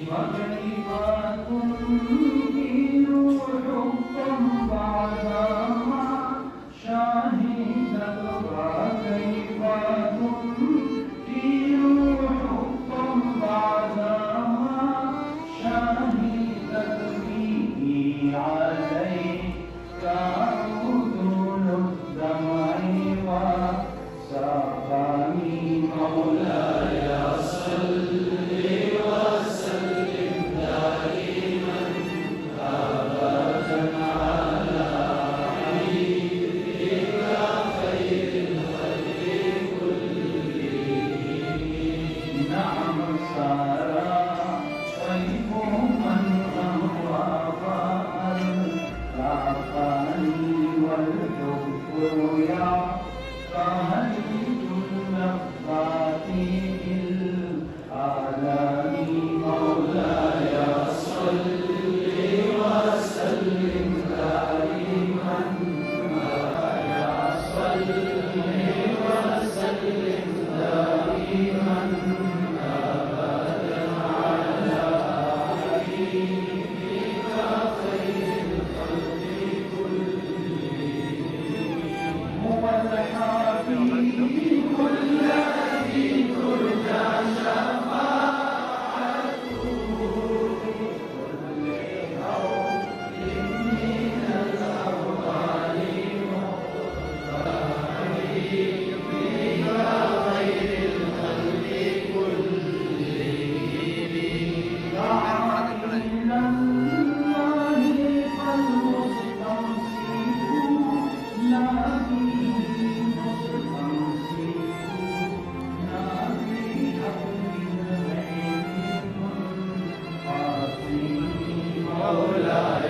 وكيف تنكر حبا بعدما شهدت وكيف تنكر حبا بعدما شهدت به عليك عذل الدمع وسقاني مولاي صل وسلم دائما أبدا على حبيبك خير الخلق كلهم. نعم سارى طيب من أهوى فألقاني والحب يعتهد النفات بالآلام. مولاي صل وسلم دائما مولاي صل وسلم دائما أبدا على حبيبك خير الخلق كلهم. هو الحبيب الذي ترجى شفاعته في كل هول من الأهوال حبيبك خير الخلق كلهم. دعا إلى الله فالمستمسك لا به مستمسك لا بحبل الغيب منقسم. مولاي